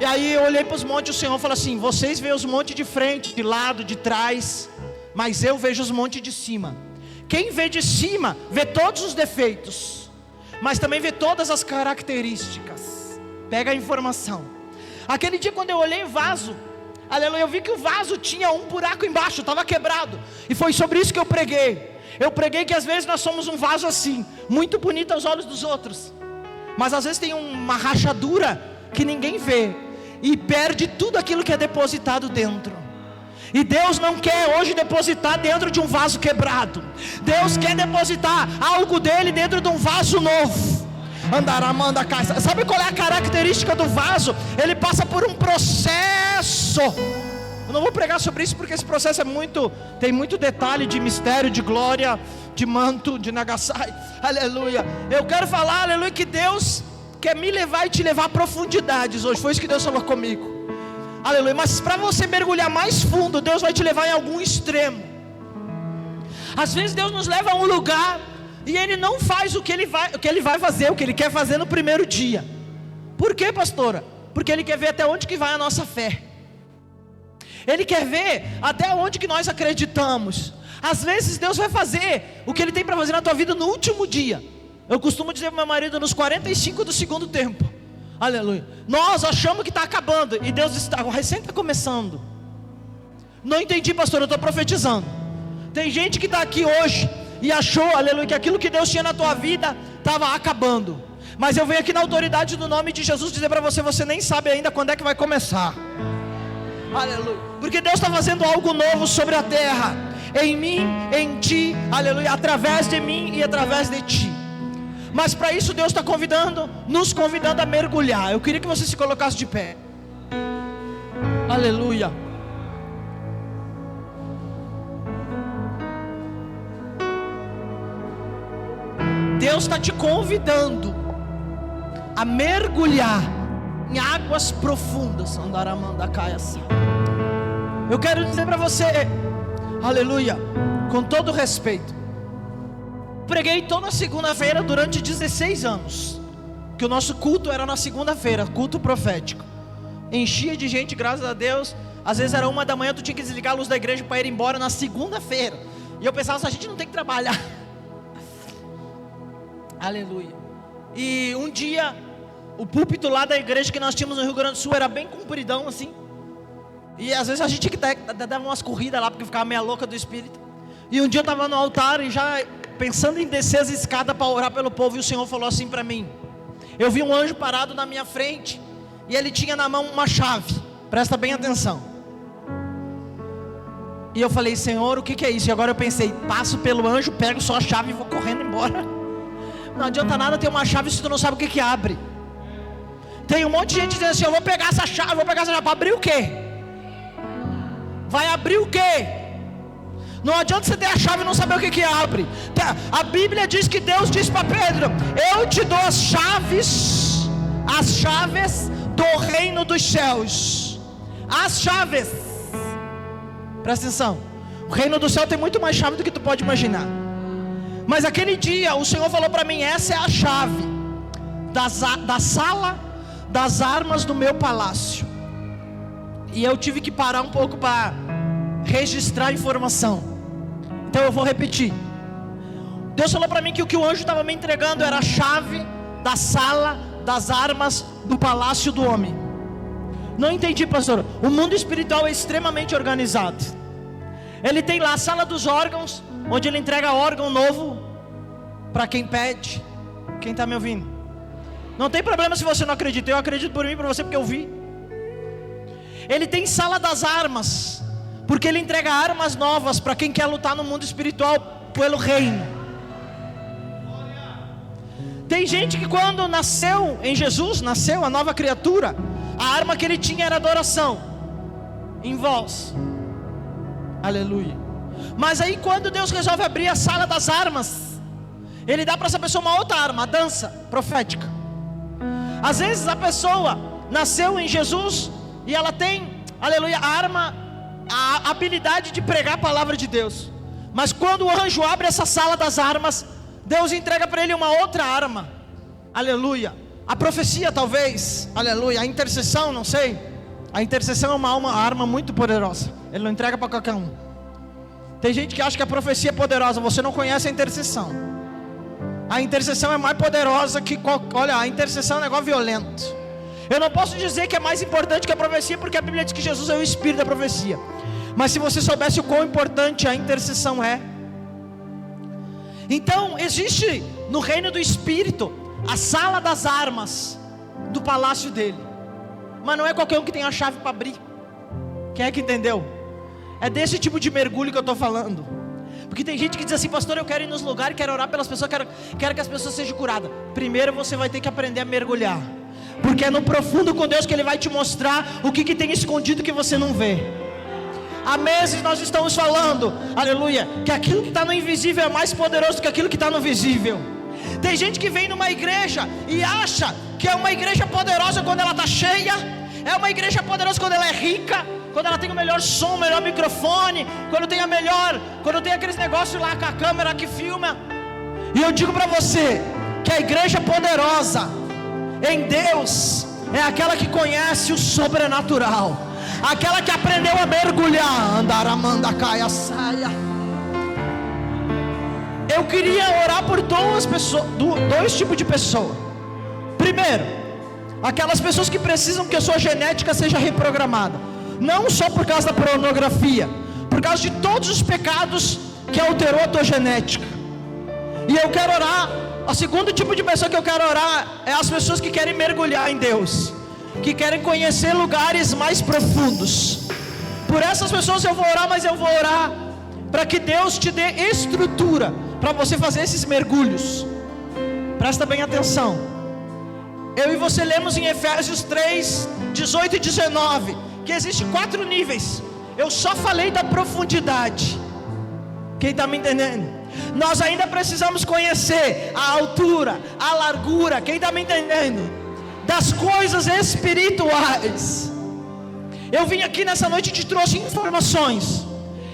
E aí eu olhei para os montes e o Senhor falou assim, vocês veem os montes de frente, de lado, de trás, mas eu vejo os montes de cima. Quem vê de cima, vê todos os defeitos, mas também vê todas as características. Pega a informação. Aquele dia quando eu olhei o vaso, aleluia, eu vi que o vaso tinha um buraco embaixo, estava quebrado. E foi sobre isso que eu preguei. Eu preguei que às vezes nós somos um vaso assim, muito bonito aos olhos dos outros, mas às vezes tem uma rachadura que ninguém vê, e perde tudo aquilo que é depositado dentro. E Deus não quer hoje depositar dentro de um vaso quebrado. Deus quer depositar algo dele dentro de um vaso novo. Andaramanda caixa. Sabe qual é a característica do vaso? Ele passa por um processo. Eu não vou pregar sobre isso porque esse processo tem muito detalhe de mistério, de glória, de manto, de Nagasai. Aleluia. Eu quero falar, aleluia, que Deus quer me levar e te levar a profundidades hoje. Foi isso que Deus falou comigo. Aleluia. Mas para você mergulhar mais fundo, Deus vai te levar em algum extremo. Às vezes Deus nos leva a um lugar e Ele não faz o que Ele vai fazer, o que Ele quer fazer no primeiro dia. Por quê, pastora? Porque Ele quer ver até onde que vai a nossa fé. Ele quer ver até onde que nós acreditamos. Às vezes Deus vai fazer o que Ele tem para fazer na tua vida no último dia. Eu costumo dizer para meu marido, nos 45 do segundo tempo. Aleluia. Nós achamos que está acabando e Deus está recém está começando. Não entendi, pastor, eu estou profetizando. Tem gente que está aqui hoje e achou, aleluia, que aquilo que Deus tinha na tua vida estava acabando. Mas eu venho aqui na autoridade do nome de Jesus dizer para você, você nem sabe ainda quando é que vai começar. Aleluia. Porque Deus está fazendo algo novo sobre a terra, em mim, em ti, aleluia, através de mim e através de ti. Mas para isso Deus está nos convidando a mergulhar. Eu queria que você se colocasse de pé. Aleluia. Deus está te convidando a mergulhar em águas profundas. Eu quero dizer para você, aleluia, com todo respeito, preguei toda segunda-feira durante 16 anos, que o nosso culto era na segunda-feira, culto profético. Enchia de gente, graças a Deus. Às vezes era 1 da manhã, tu tinha que desligar a luz da igreja para ir embora na segunda-feira. E eu pensava, a gente não tem que trabalhar. Aleluia. E um dia, o púlpito lá da igreja que nós tínhamos no Rio Grande do Sul era bem compridão assim. E às vezes a gente dava umas corridas lá, porque ficava meia louca do espírito. E um dia eu estava no altar e já pensando em descer as escadas para orar pelo povo, e o Senhor falou assim para mim. Eu vi um anjo parado na minha frente, e ele tinha na mão uma chave. Presta bem atenção. E eu falei, Senhor, o que é isso? E agora eu pensei, passo pelo anjo, pego só a chave e vou correndo embora. Não adianta nada ter uma chave se tu não sabe o que abre. Tem um monte de gente dizendo assim, eu vou pegar essa chave, para abrir o quê? Vai abrir o quê? Não adianta você ter a chave e não saber o que abre. A Bíblia diz que Deus disse para Pedro, eu te dou as chaves do reino dos céus. As chaves. Presta atenção. O reino do céu tem muito mais chave do que tu pode imaginar. Mas aquele dia o Senhor falou para mim, essa é a chave da sala das armas do meu palácio. E eu tive que parar um pouco para registrar a informação. Então eu vou repetir. Deus falou para mim que o que o anjo estava me entregando era a chave da sala das armas do palácio do homem. Não entendi, pastor. O mundo espiritual é extremamente organizado. Ele tem lá a sala dos órgãos, onde ele entrega órgão novo para quem pede. Quem está me ouvindo? Não tem problema se você não acredita. Eu acredito por mim e por você porque eu vi. Ele tem sala das armas, porque ele entrega armas novas para quem quer lutar no mundo espiritual pelo reino. Tem gente que quando nasceu em Jesus, nasceu a nova criatura, a arma que ele tinha era adoração em voz, aleluia. Mas aí quando Deus resolve abrir a sala das armas, Ele dá para essa pessoa uma outra arma, a dança profética. Às vezes a pessoa nasceu em Jesus e ela tem, aleluia, a arma, a habilidade de pregar a palavra de Deus. Mas quando o anjo abre essa sala das armas, Deus entrega para ele uma outra arma, aleluia. A profecia talvez, aleluia. A intercessão, não sei. A intercessão é uma arma muito poderosa. Ele não entrega para qualquer um. Tem gente que acha que a profecia é poderosa. Você não conhece a intercessão. A intercessão é mais poderosa que olha, a intercessão é um negócio violento. Eu não posso dizer que é mais importante que a profecia, porque a Bíblia diz que Jesus é o espírito da profecia. Mas se você soubesse o quão importante a intercessão é. Então existe no reino do espírito a sala das armas do palácio dele. Mas não é qualquer um que tem a chave para abrir. Quem é que entendeu? É desse tipo de mergulho que eu estou falando. Porque tem gente que diz assim: pastor, eu quero ir nos lugares, quero orar pelas pessoas, quero que as pessoas sejam curadas. Primeiro você vai ter que aprender a mergulhar, porque é no profundo com Deus que Ele vai te mostrar o que tem escondido que você não vê. Há meses nós estamos falando, aleluia, que aquilo que está no invisível é mais poderoso do que aquilo que está no visível. Tem gente que vem numa igreja e acha que é uma igreja poderosa quando ela está cheia, é uma igreja poderosa quando ela é rica, quando ela tem o melhor som, o melhor microfone, quando tem aqueles negócios lá com a câmera que filma. E eu digo para você que a igreja poderosa em Deus é aquela que conhece o sobrenatural, aquela que aprendeu a mergulhar. Andaramanda caia saia. Eu queria orar por dois tipos de pessoa. Primeiro, aquelas pessoas que precisam que a sua genética seja reprogramada, não só por causa da pornografia, por causa de todos os pecados que alterou a tua genética. E eu quero orar. O segundo tipo de pessoa que eu quero orar é as pessoas que querem mergulhar em Deus, que querem conhecer lugares mais profundos. Por essas pessoas eu vou orar, mas eu vou orar para que Deus te dê estrutura para você fazer esses mergulhos. Presta bem atenção. Eu e você lemos em Efésios 3, 18 e 19 que existem 4 níveis. Eu só falei da profundidade. Quem está me entendendo? Nós ainda precisamos conhecer a altura, a largura. Quem está me entendendo? Das coisas espirituais. Eu vim aqui nessa noite e te trouxe informações.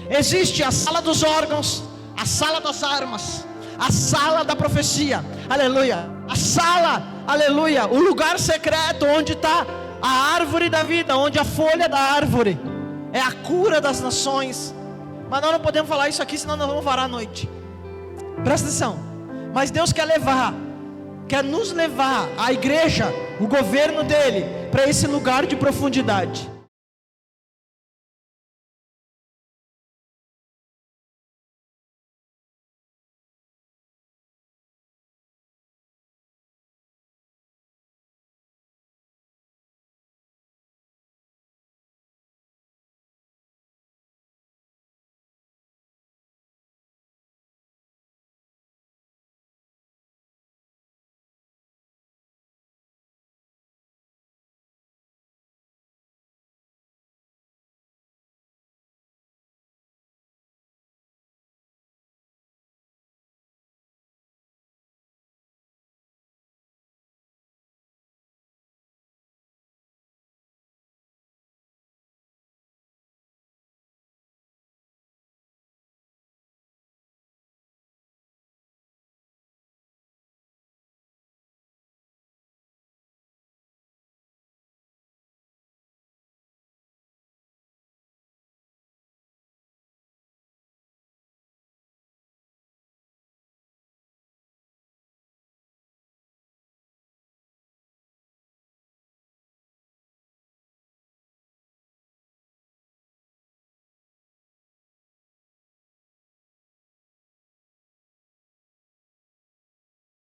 Existe a sala dos órgãos, a sala das armas, a sala da profecia, aleluia. A sala, aleluia, o lugar secreto onde está a árvore da vida, onde a folha da árvore é a cura das nações. Mas nós não podemos falar isso aqui, senão nós vamos varar a noite. Presta atenção. Mas Deus quer nos levar, a igreja, o governo dele, para esse lugar de profundidade.